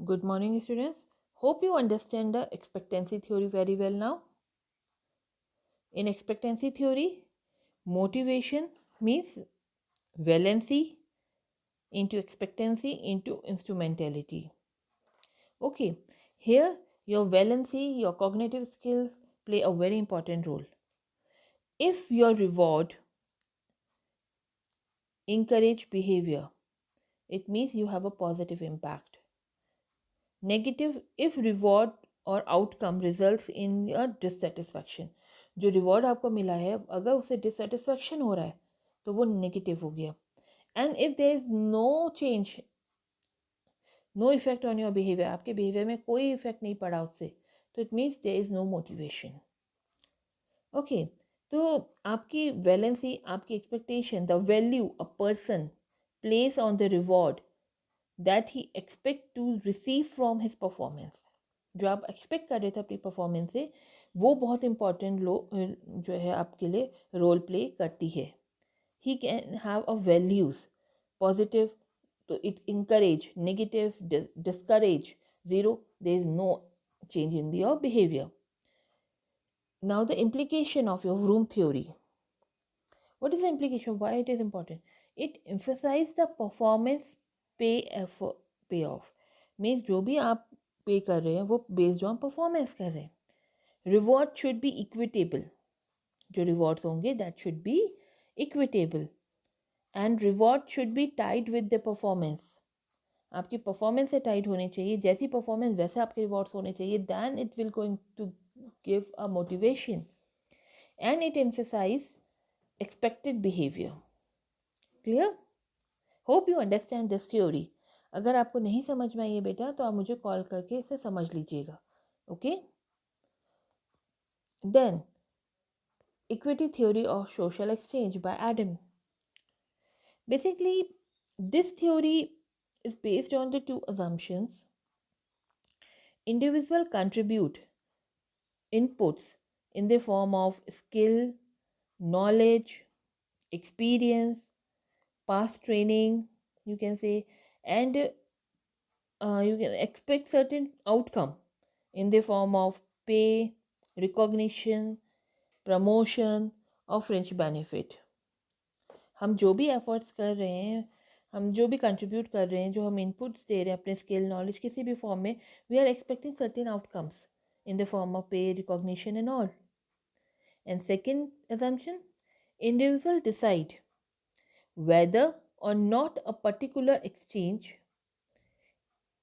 Good morning, students. Hope you understand the expectancy theory very well now. In expectancy theory, motivation means valency into expectancy into instrumentality. Okay, here your valency, your cognitive skills play a very important role. If your reward encourage behavior, it means you have a positive impact. Negative if reward और outcome results in your dissatisfaction, जो reward आपको मिला है अगर उसे dissatisfaction हो रहा है तो वो नेगेटिव हो गया. And if there is no change, no effect on your behaviour, आपके बिहेवियर में कोई इफेक्ट नहीं पड़ा उससे, तो it means there is no motivation. Okay, तो आपकी वैलेंसी, आपकी expectation, the value a person place on the reward that he expect to receive from his performance, जो आप एक्सपेक्ट कर रहे थे अपनी परफॉर्मेंस से, वो बहुत इंपॉर्टेंट जो है आपके लिए रोल प्ले करती है. He can have a values positive, तो it encourage, negative discourage, zero, there is no change in your behavior. Now the implication of your Vroom theory. What is the implication? Why it is important? It emphasizes the performance pay effort payoff. Means जो भी आप पे कर रहे हैं वो based on performance कर रहे हैं. रिवॉर्ड शुड बी इक्विटेबल, जो रिवॉर्ड्स होंगे that should be equitable, and reward should be tied with the performance. आपकी परफॉर्मेंस से टाइड होनी चाहिए, जैसी परफॉर्मेंस वैसे आपके रिवॉर्ड्स होने चाहिए, then it will going to give a motivation. And it emphasize expected behavior. Clear? Hope you understand this theory. अगर आपको नहीं समझ में आई है बेटा तो आप मुझे कॉल करके इसे समझ लीजिएगा. Okay, then equity theory of social exchange by Adam. Basically, this theory is based on the two assumptions. Individual contribute inputs in the form of skill, knowledge, experience, past training, you can say, and you can expect certain outcome in the form of pay, recognition, promotion or fringe benefit. हम जो भी efforts कर रहे हैं, हम जो भी contribute कर रहे हैं, जो हम इनपुट्स दे रहे हैं अपने स्किल, नॉलेज, किसी भी फॉर्म में, we are expecting certain outcomes in the form of pay, recognition and all. And second assumption, individual decide whether or not a particular exchange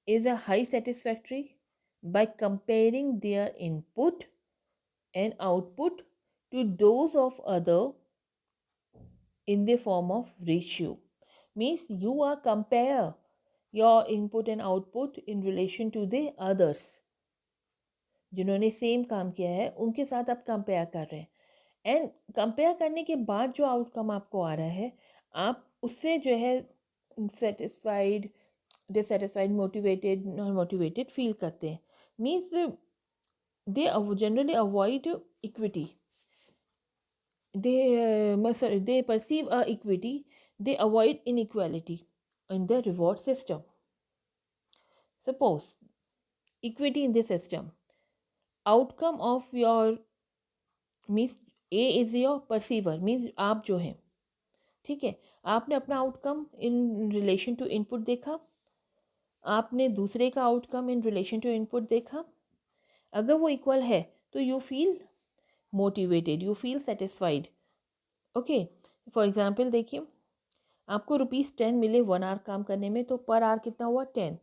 is a high satisfactory by comparing their input and output to those of other in the form of ratio. Means you are compare your input and output in relation to the others. जिन्होंने same काम किया है उनके साथ आप compare कर रहे हैं, एंड कंपेयर करने के बाद जो आउटकम आपको आ रहा है, आप उससे जो है satisfied, dissatisfied, motivated, non motivated feel करते हैं. Means they generally avoid equity. They perceive a equity, they avoid inequality in the reward system. Suppose equity in the system, outcome of your means A is your perceiver, means आप जो हैं, ठीक है, आपने अपना outcome in relation to input देखा, आपने दूसरे का outcome in relation to input देखा. अगर वो इक्वल है तो you feel motivated, you feel satisfied. Okay, for example देखिए, आपको ₹10 मिले 1 आवर काम करने में, तो पर आवर कितना हुआ 10.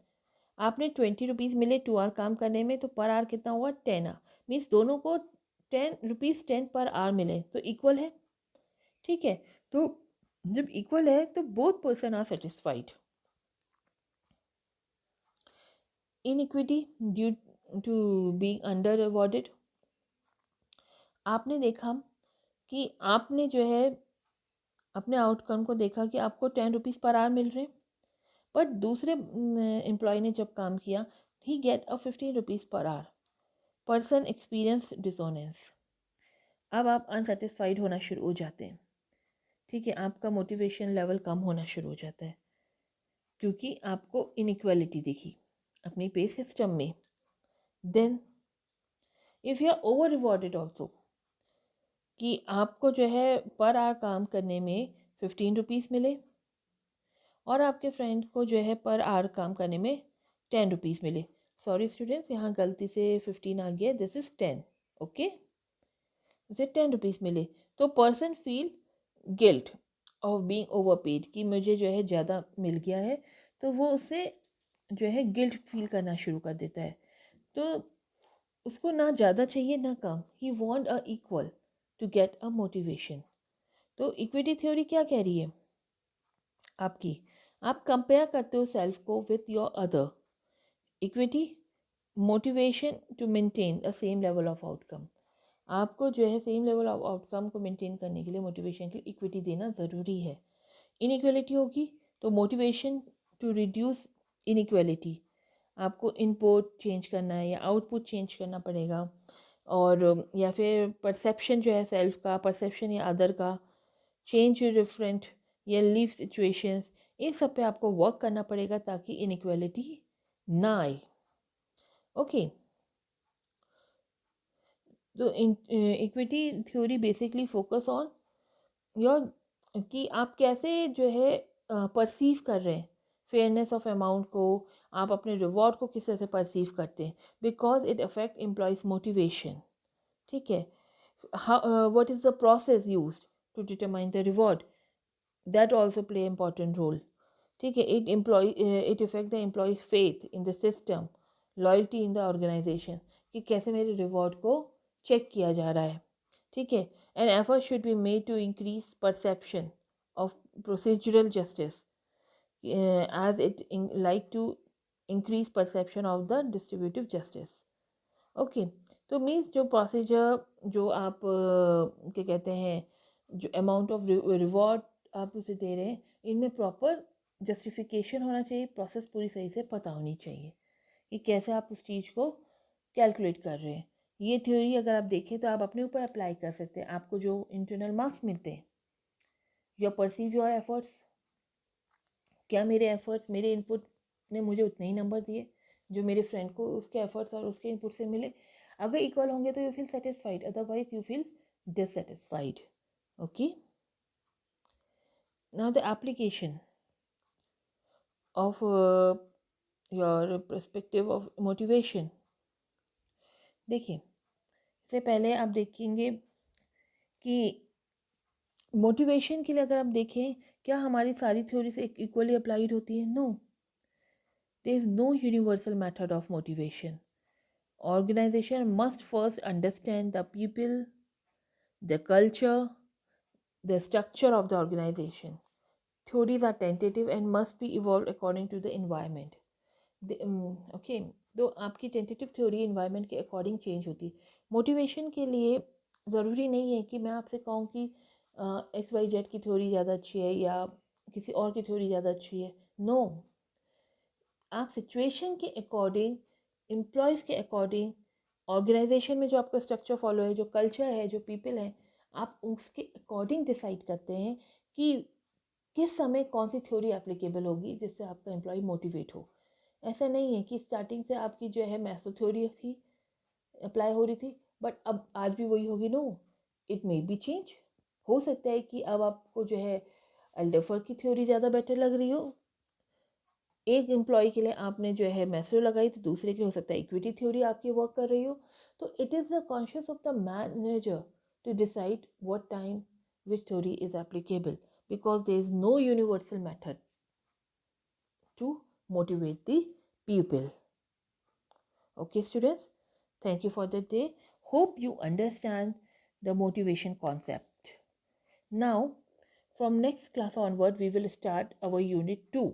आपने ₹20 मिले 2 आवर काम करने में, तो पर आवर कितना हुआ 10 आवर. मीन्स दोनों को ₹10 पर आवर मिले तो इक्वल है. ठीक है, तो जब इक्वल है तो both person are satisfied. Inequity due to being under awarded. आपने देखा कि आपने जो है अपने आउटकम को देखा कि आपको ₹10 पर आवर मिल रहे हैं, बट दूसरे एम्प्लॉय ने जब काम किया, ही get a ₹15 per hour. Person experience dissonance. अब आप अनसेटिस्फाइड होना शुरू हो जाते हैं. ठीक है, आपका मोटिवेशन लेवल कम होना शुरू हो जाता है क्योंकि आपको इनइक्वालिटी दिखी. अपनी पे सिस्टम में, then if you are over rewarded also, कि आपको जो है पर आवर काम करने में 15 रुपीज़ मिले और आपके फ्रेंड को जो है पर आवर काम करने में 10 रुपीज़ मिले। सॉरी स्टूडेंट्स, यहाँ गलती से 15 आ गया, दिस इज़ 10। ओके, इसे 10 रुपीज़ मिले तो person feel guilt of being overpaid, कि मुझे जो है ज़्यादा मिल गया है, तो वो उससे जो है गिल्ट फील करना शुरू कर देता है। तो उसको ना ज़्यादा चाहिए ना कम, he want a equal to get a motivation. तो इक्विटी थ्योरी क्या कह रही है आपकी, आप कंपेयर करते हो सेल्फ को with your other. Equity motivation to maintain the same level of outcome, आपको जो है सेम लेवल ऑफ आउटकम को मेंटेन करने के लिए मोटिवेशन की इक्विटी देना ज़रूरी है। इनइक्वलिटी होगी तो मोटिवेशन टू रिड्यूस इनइक्वलिटी, आपको इनपुट चेंज करना है या आउटपुट चेंज करना पड़ेगा, और या फिर परसेप्शन जो है सेल्फ का, परसेप्शन या अदर का, चेंज डिफरेंट या लिव सिचुएशंस, इन सब पे आपको वर्क करना पड़ेगा ताकि इनइक्वलिटी ना आए। ओके, तो equity theory basically focus on your, कि आप कैसे जो है परसीव कर रहे हैं फेयरनेस ऑफ अमाउंट को, आप अपने रिवॉर्ड को किस तरह से परसीव करते हैं, because it affect employees motivation. ठीक है, what is the process used to determine the reward, that also play important role. ठीक है, it effect the employees faith in the system, loyalty in the organisation, कि कैसे मेरे reward को check किया जा रहा है। ठीक है, an effort should be made to increase perception of procedural justice as it like to increase perception of the distributive justice. Okay, तो मीन्स जो प्रोसीजर, जो आप क्या कहते हैं, जो अमाउंट ऑफ रिवॉर्ड आप उसे दे रहे हैं, इनमें प्रॉपर जस्टिफिकेशन होना चाहिए, प्रोसेस पूरी सही से पता होनी चाहिए कि कैसे आप उस चीज़ को कैलकुलेट कर रहे हैं। ये थ्योरी अगर आप देखें तो आप अपने ऊपर अप्लाई कर सकते हैं। आपको जो इंटरनल मार्क्स मिलते हैं, योर परसीव योर एफर्ट्स, क्या मेरे एफर्ट्स, मेरे इनपुट ने मुझे उतने ही नंबर दिए जो मेरे फ्रेंड को उसके एफर्ट्स और उसके इनपुट से मिले। अगर इक्वल होंगे तो you feel satisfied, otherwise you feel dissatisfied. Okay, now the application of your perspective of motivation. देखिए, इससे पहले आप देखेंगे कि मोटिवेशन के लिए अगर आप देखें, क्या हमारी सारी थ्योरीज इक्वली अप्लाइड होती है? No, there is no universal method of motivation. Organization must first understand the people, the culture, the structure of the organization. Theories are tentative and must be evolved according to the environment. Okay, तो आपकी tentative theory environment के according change होती है। Motivation के लिए ज़रूरी नहीं है कि मैं आपसे कहूँ कि XYZ की थ्योरी ज़्यादा अच्छी है या किसी और की थ्योरी ज़्यादा अच्छी है। नो, आप सिचुएशन के अकॉर्डिंग, एम्प्लॉयज़ के अकॉर्डिंग, ऑर्गेनाइजेशन में जो आपका स्ट्रक्चर फॉलो है, जो कल्चर है, जो पीपल हैं, आप उसके अकॉर्डिंग डिसाइड करते हैं कि किस समय कौन सी थ्योरी एप्लीकेबल होगी जिससे आपका एम्प्लॉय मोटिवेट हो। ऐसा नहीं है कि स्टार्टिंग से आपकी जो है मैथो थ्योरी थी, अप्लाई हो रही थी, बट अब आज भी वही होगी। No, it may be change. हो सकता है कि अब आपको जो है एल्डेफर की थ्योरी ज़्यादा बेटर लग रही हो, एक एम्प्लॉय के लिए आपने जो है मैथ्रो लगाई तो दूसरे की हो सकता है इक्विटी थ्योरी आपकी वर्क कर रही हो। तो it is the conscious of the manager to decide what time which theory is applicable, because there is no universal method to motivate the people. Okay students, thank you for the day. Hope you understand the motivation concept. Now from next class onward we will start our unit 2.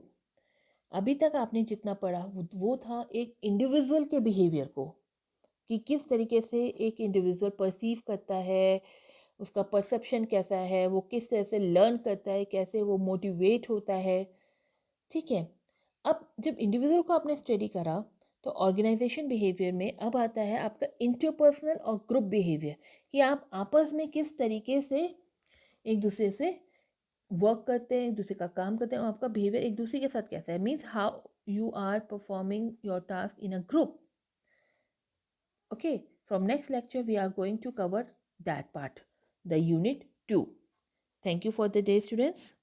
अभी तक आपने जितना पढ़ा वो था एक individual के behaviour को, कि किस तरीके से एक इंडिविजुअल परसीव करता है, उसका परसेप्शन कैसा है, वो किस तरह से लर्न करता है, कैसे वो मोटिवेट होता है। ठीक है, अब जब इंडिविजुअल को आपने स्टडी करा तो ऑर्गेनाइजेशन बिहेवियर में अब आता है आपका इंटरपर्सनल और ग्रुप बिहेवियर, कि आप आपस में किस तरीके से एक दूसरे से वर्क करते हैं, एक दूसरे का काम करते हैं, और आपका बिहेवियर एक दूसरे के साथ कैसा है। Means how you are performing your task in a group. Okay, from next lecture we are going to cover that part, the unit 2. Thank you for the day, students.